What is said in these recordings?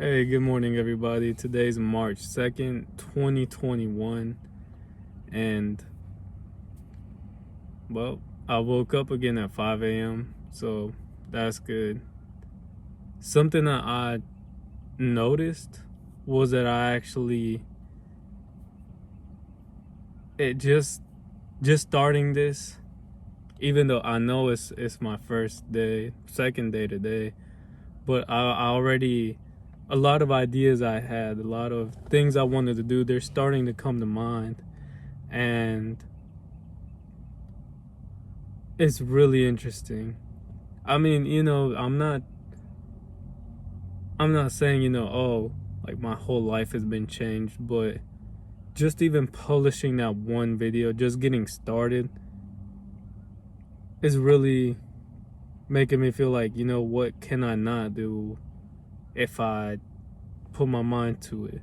Hey, good morning, everybody. Today's March 2nd, 2021. And, well, I woke up again at 5 a.m., so that's good. Something that I noticed was that I actually, it just starting this, even though I know it's my first day, second day today, but I already, a lot of ideas I had, a lot of things I wanted to do, they're starting to come to mind. And it's really interesting. I mean, I'm not saying, oh, like my whole life has been changed, but just even publishing that one video, just getting started is really making me feel like, what can I not do if I put my mind to it?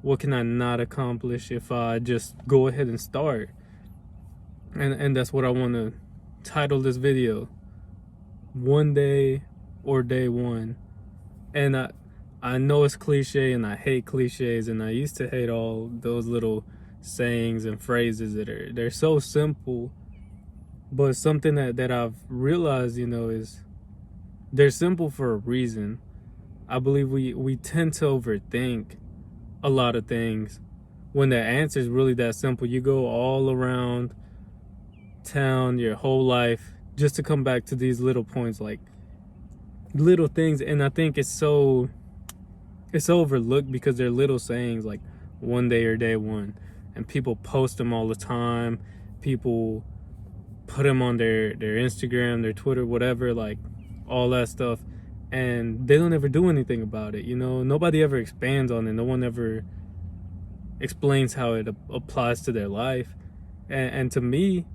What can I not accomplish if I just go ahead and start? And that's what I want to title this video. One day or day one. And I know it's cliche and I hate cliches, and I used to hate all those little sayings and phrases they're so simple, but something that I've realized, is they're simple for a reason. I believe we tend to overthink a lot of things when the answer is really that simple. You go all around town your whole life just to come back to these little points, like little things, and I think it's overlooked because they're little sayings like one day or day one, and people post them all the time. People put them on their Instagram, their Twitter, whatever, like all that stuff, and they don't ever do anything about it. Nobody ever expands on it. No one ever explains how it applies to their life. And to me,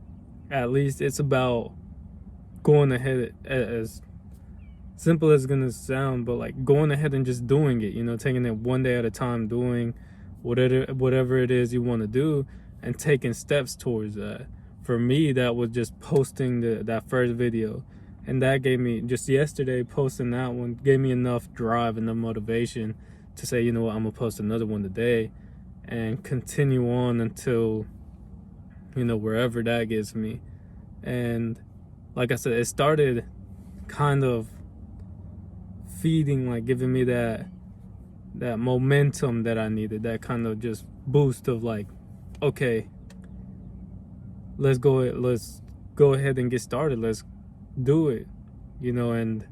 at least, it's about going ahead, as simple as it's gonna sound, but like going ahead and just doing it, taking it one day at a time, doing whatever it is you want to do, and taking steps towards that. For me, that was just posting that first video, and that gave me, just yesterday posting that one gave me enough drive, enough motivation to say, you know what, I'm gonna post another one today and continue on until, wherever that gets me. And like I said, it started kind of feeding, like giving me that momentum that I needed, that kind of just boost of like, okay, let's go ahead and get started. Let's do it. And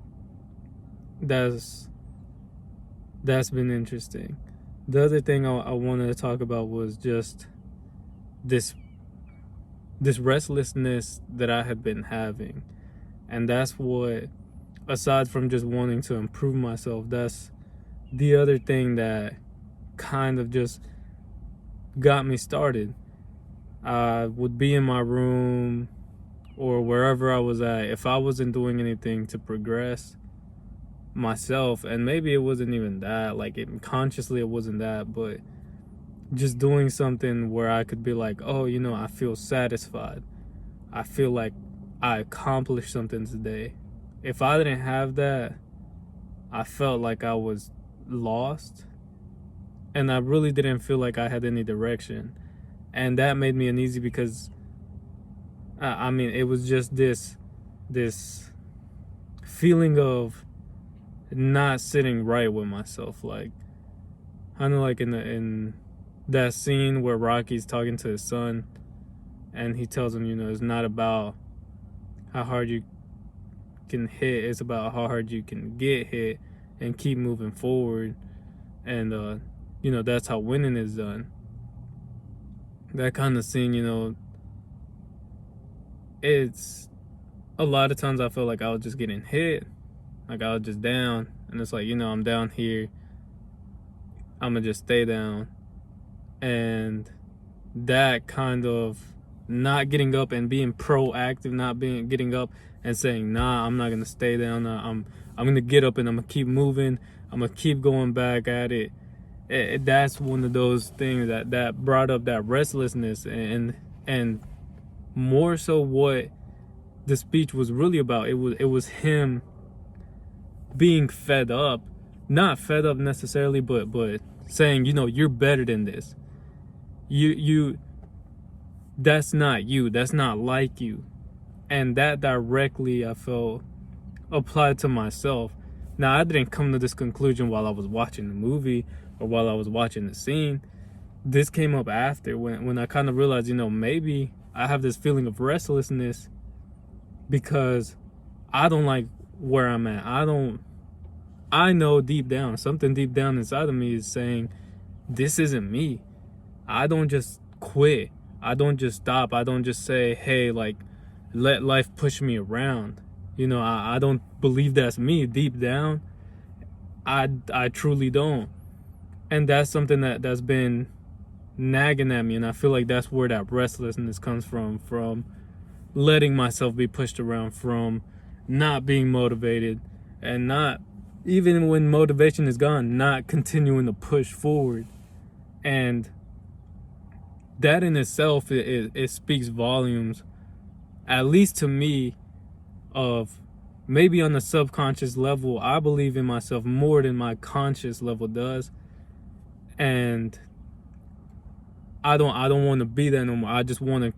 that's been interesting. The other thing I wanted to talk about was just this restlessness that I had been having. And that's what, aside from just wanting to improve myself, that's the other thing that kind of just got me started. I would be in my room or wherever I was at, if I wasn't doing anything to progress myself, and maybe it wasn't even that, like consciously it wasn't that, but just doing something where I could be like, oh, I feel satisfied. I feel like I accomplished something today. If I didn't have that, I felt like I was lost, and I really didn't feel like I had any direction. And that made me uneasy because, I mean, it was just this feeling of not sitting right with myself, like kind of like in that scene where Rocky's talking to his son, and he tells him, it's not about how hard you can hit, it's about how hard you can get hit and keep moving forward. And that's how winning is done. That kind of scene, it's a lot of times I feel like I was just getting hit, like I was just down, and it's like, I'm down here, I'm gonna just stay down. And that kind of not getting up and being proactive, not getting up and saying, nah, I'm not gonna stay down, I'm gonna get up and I'm gonna keep moving, I'm gonna keep going back at it. That's one of those things that brought up that restlessness, and more so what the speech was really about. It was him being fed up not fed up necessarily, but saying, you're better than this. You That's not you. That's not like you. And that directly, I felt, applied to myself. Now, I didn't come to this conclusion while I was watching the movie or while I was watching the scene. This came up after, when I kind of realized, maybe I have this feeling of restlessness because I don't like where I'm at. I know deep down, something deep down inside of me is saying, this isn't me. I don't just quit. I don't just stop. I don't just say, hey, like, let life push me around. I don't believe that's me deep down. I truly don't. And that's something that's been nagging at me. And I feel like that's where that restlessness comes from letting myself be pushed around, from not being motivated, and not, even when motivation is gone, not continuing to push forward. And that in itself, it speaks volumes, at least to me, of maybe on the subconscious level, I believe in myself more than my conscious level does. And I don't want to be that no more. I just want to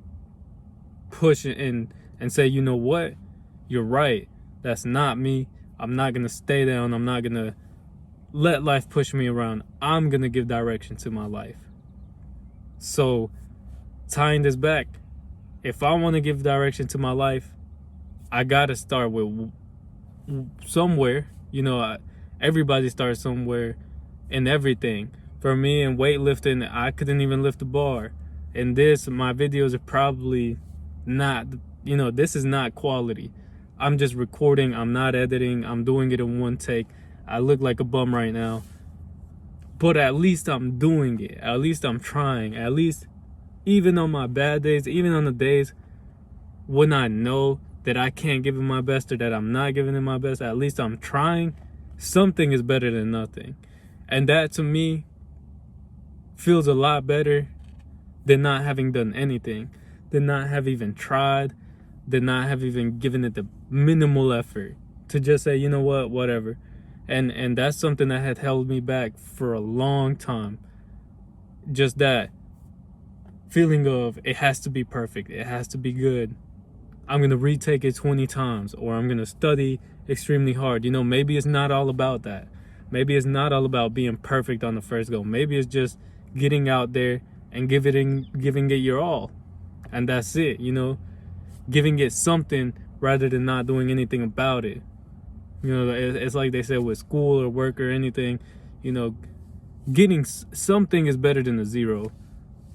push it and say, you know what? You're right. That's not me. I'm not going to stay down. I'm not going to let life push me around. I'm going to give direction to my life. So, tying this back, if I want to give direction to my life, I got to start with somewhere. Everybody starts somewhere in everything. For me, in weightlifting, I couldn't even lift a bar. And my videos are probably not, this is not quality. I'm just recording. I'm not editing. I'm doing it in one take. I look like a bum right now. But at least I'm doing it. At least I'm trying. At least, even on my bad days, even on the days when I know that I can't give it my best or that I'm not giving it my best, at least I'm trying. Something is better than nothing. And that, to me, feels a lot better than not having done anything, than not have even tried, than not have even given it the minimal effort to just say, you know what, whatever. And that's something that had held me back for a long time. Just that feeling of, it has to be perfect, it has to be good. I'm going to retake it 20 times, or I'm going to study extremely hard. Maybe it's not all about that. Maybe it's not all about being perfect on the first go. Maybe it's just getting out there and giving it your all. And that's it, giving it something rather than not doing anything about it. It's like they said with school or work or anything, getting something is better than a zero.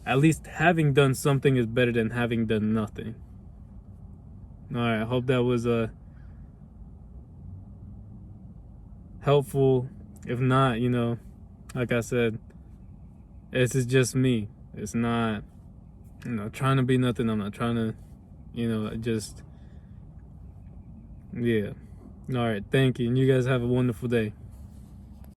At least having done something is better than having done nothing. All right, I hope that was helpful. If not, like I said, this is just me. It's not, trying to be nothing. I'm not trying to, just, yeah. All right, thank you. And you guys have a wonderful day.